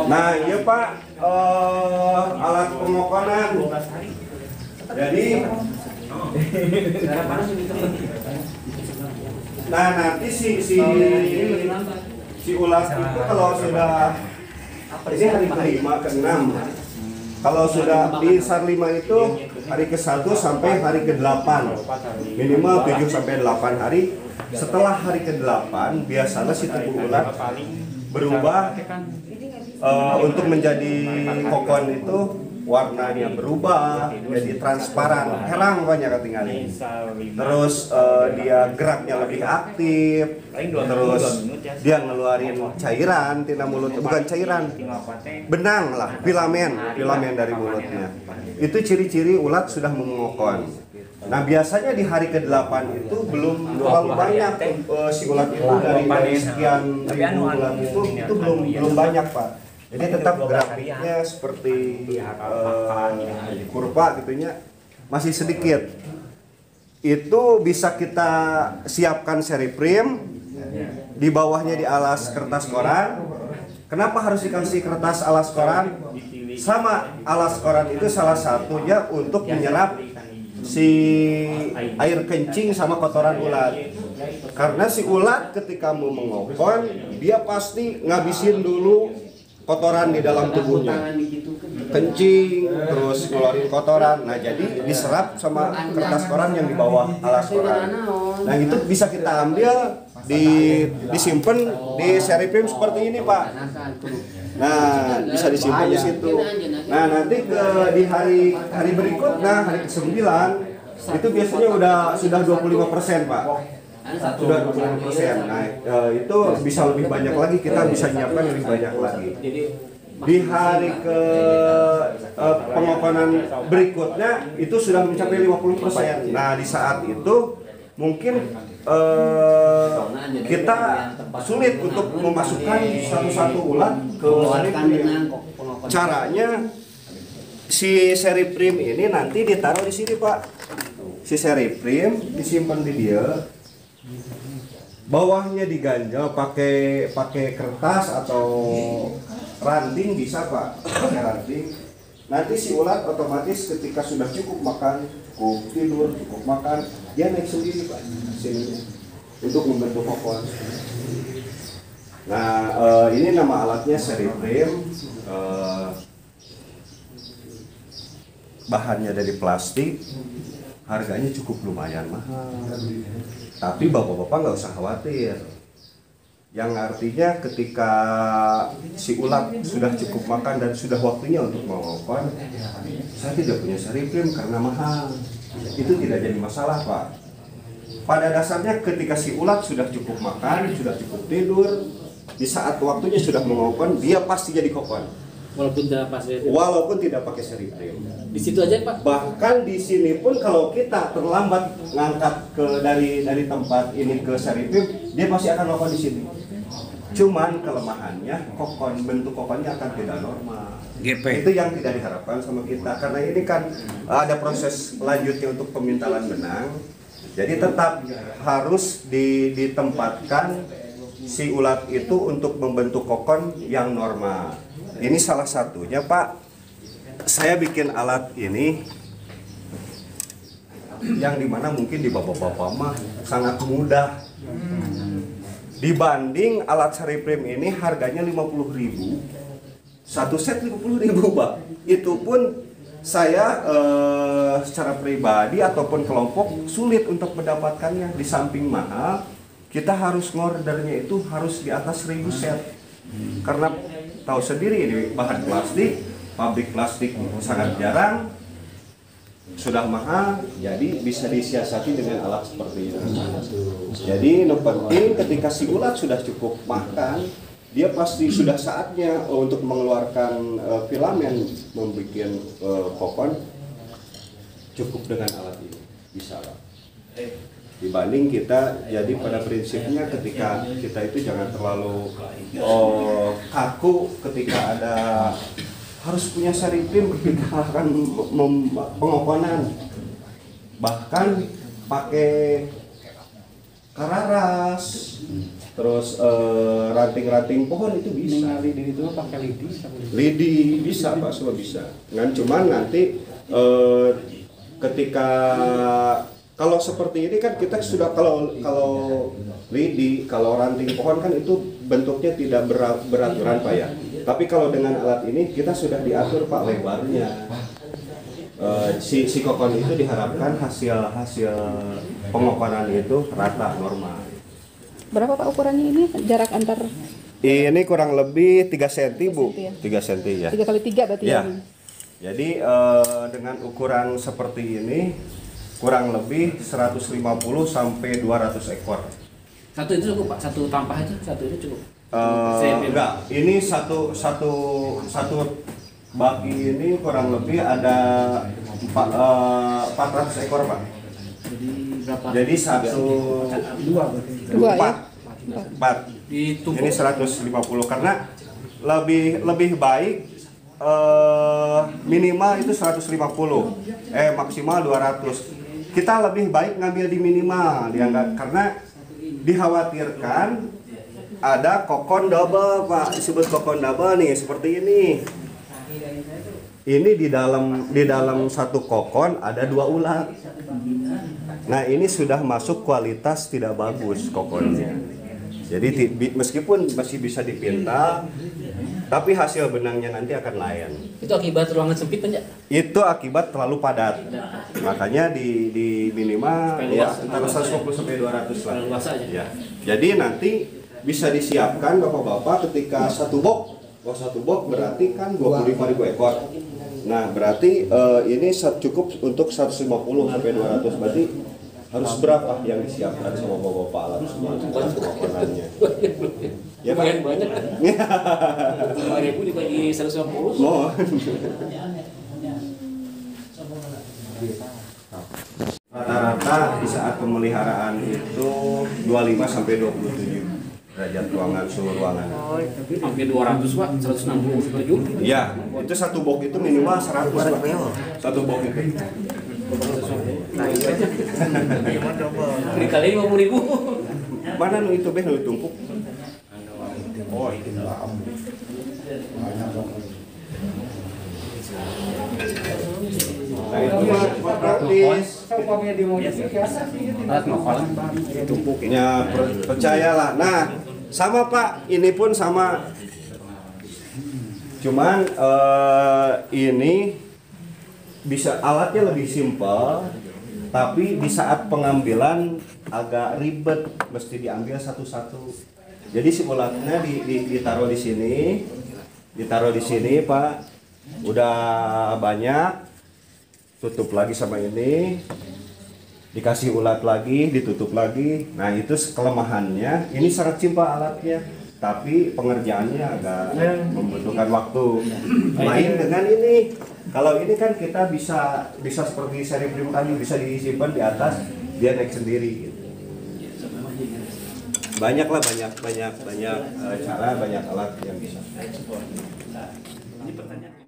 Nah, iya Pak, alat pengokonan. Jadi, nah nanti si ulat itu kalau sudah ini hari ke-5 ke-6. Kalau sudah di SAR 5 itu hari ke-1 sampai hari ke-8. Minimal 7 sampai 8 hari. Setelah hari ke-8 biasanya si tubuh ulat berubah untuk menjadi kokon itu warnanya berubah jadi transparan, herang banyak ketinggalan. Terus dia geraknya lebih aktif, terus dia ngeluarin cairan tina mulut, bukan cairan, benang lah, filamen dari mulutnya. Itu ciri-ciri ulat sudah mengokon. Nah biasanya di hari ke-8 itu belum terlalu banyak si ulat itu dari sekian ribu ulat itu belum banyak Pak. Jadi tetap grafiknya seperti kurva gitunya masih sedikit. Itu bisa kita siapkan seriprim, di bawahnya di alas kertas koran. Kenapa harus dikasih kertas alas koran? Sama alas koran itu salah satunya untuk menyerap si air kencing sama kotoran ulat. Karena si ulat ketika mau mengokon, dia pasti ngabisin dulu kotoran di dalam tubuhnya, kencing, terus ngeluarin kotoran. Nah jadi diserap sama kertas koran yang di bawah alas koran. Nah itu bisa kita ambil, disimpan di seriprim seperti ini Pak. Nah bisa disimpan di situ. Nah nanti di hari berikutnya, hari ke-9 itu biasanya sudah 25% Pak. Sudah 25%. Nah, itu bisa lebih banyak lagi, kita bisa nyiapkan lebih banyak lagi. Di hari ke pengokonan berikutnya itu sudah mencapai 50%. Nah, di saat itu mungkin kita sulit untuk memasukkan satu-satu ulat ke seriprim. Caranya si seriprim ini nanti ditaruh di sini Pak. Si seriprim disimpan di dia. Bawahnya diganjel pakai kertas atau ranting bisa Pak, pakai ranting. Nanti si ulat otomatis ketika sudah cukup makan, cukup tidur, cukup makan, dia naik sendiri Pak sini untuk membentuk kokon. Nah ini nama alatnya seriprim, bahannya dari plastik, harganya cukup lumayan mahal. Tapi bapak-bapak nggak usah khawatir. Yang artinya ketika si ulat sudah cukup makan dan sudah waktunya untuk mengokon, saya tidak punya seriprim karena mahal. Itu tidak jadi masalah Pak. Pada dasarnya ketika si ulat sudah cukup makan, sudah cukup tidur, di saat waktunya sudah mengokon, dia pasti jadi kokon. Walaupun tidak pakai seriprim. Di situ aja Pak. Bahkan di sini pun kalau kita terlambat ngangkat dari tempat ini ke seriprim, dia pasti akan melakukan di sini. Cuman kelemahannya bentuk kokonnya akan tidak normal. Itu yang tidak diharapkan sama kita karena ini kan ada proses lanjutnya untuk pemintalan benang. Jadi tetap harus ditempatkan si ulat itu untuk membentuk kokon yang normal. Ini salah satunya Pak. Saya bikin alat ini yang dimana mungkin di bapak-bapak mah sangat mudah. Dibanding alat seriprim ini harganya 50.000. Satu set 50.000 Pak. Itu pun saya secara pribadi ataupun kelompok sulit untuk mendapatkannya. Di samping mahal, kita harus ngordernya itu harus di atas 1.000 set. Karena tahu sendiri ini bahan plastik, pabrik plastik sangat jarang, sudah mahal, jadi bisa disiasati dengan alat seperti ini. Jadi yang penting ketika si ulat sudah cukup makan, dia pasti sudah saatnya untuk mengeluarkan filamen, membuat kokon, cukup dengan alat ini, bisa lah. Dibanding kita, jadi pada prinsipnya ketika kita itu jangan terlalu kaku ketika ada harus punya seriprim ketika akan pengokonan. Bahkan pakai kararas, terus ranting-ranting pohon itu bisa. Lidi itu pakai lidi. Lidi bisa Pak, semua bisa. Cuman nanti ketika kalau seperti ini kan kita sudah kalau lidi, kalau ranting pohon kan itu bentuknya tidak beraturan Pak ya. Tapi kalau dengan alat ini kita sudah diatur Pak lebarnya. Si kokon itu diharapkan hasil pengokoran itu rata normal. Berapa Pak ukurannya ini? Jarak antar? Ini kurang lebih 3 cm Bu. 3 cm ya. 3 kali 3 berarti ya? Jadi dengan ukuran seperti ini kurang lebih 150 sampai 200 ekor. Satu itu cukup Pak, satu tampah itu, satu itu cukup. Enggak, ini satu baki ini kurang lebih ada 400 ekor Pak. Jadi berapa? Jadi Dua ya? 4. Ditumpuk. Ini 150 karena lebih baik minimal itu 150, maksimal 200. Kita lebih baik ngambil di minimal karena dikhawatirkan ada kokon double Pak, disebut kokon double nih seperti ini. Ini di dalam satu kokon ada 2 ulat. Nah ini sudah masuk kualitas tidak bagus kokonnya. Jadi meskipun masih bisa dipintal, tapi hasil benangnya nanti akan lain. Itu akibat ruangan sempit kan ya? Itu akibat terlalu padat. Makanya di minimal ya antara 150 sampai 200 lah. Luas aja. Ya. Jadi nanti bisa disiapkan Bapak-bapak ketika satu box berarti kan 25.000 ekor. Nah, berarti ini cukup untuk 150 sampai 200. Berarti harus berapa yang disiapkan sama Bapak-bapak alat semua pengokonannya? Ya Lumayan Pak? banyak. 5.000 dibagi 150. Mau. Rata-rata di saat pemeliharaan itu 25 sampai 27 derajat ruangan, suhu ruangan. Hampir 200 Pak, 160 per jam. Iya, itu satu box itu minimal 100 Pak. Satu box itu. Dikali 50.000. Mana nu itu nu tumpuk? Oh, itu nah itu mah praktis. Tumpuknya percayalah. Nah, sama Pak, ini pun sama. Cuman ini bisa alatnya lebih simpel, tapi di saat pengambilan agak ribet, mesti diambil satu-satu. Jadi si ulatnya ditaruh di sini, Pak. Udah banyak, tutup lagi sama ini, dikasih ulat lagi, ditutup lagi. Nah itu kelemahannya. Ini sangat simpel alatnya, tapi pengerjaannya agak membutuhkan waktu. Lain dengan ini. Kalau ini kan kita bisa seperti seri prim tadi, bisa disimpan di atas, dia naik sendiri. Gitu. Banyak cara, banyak alat yang bisa. Ini pertanyaan.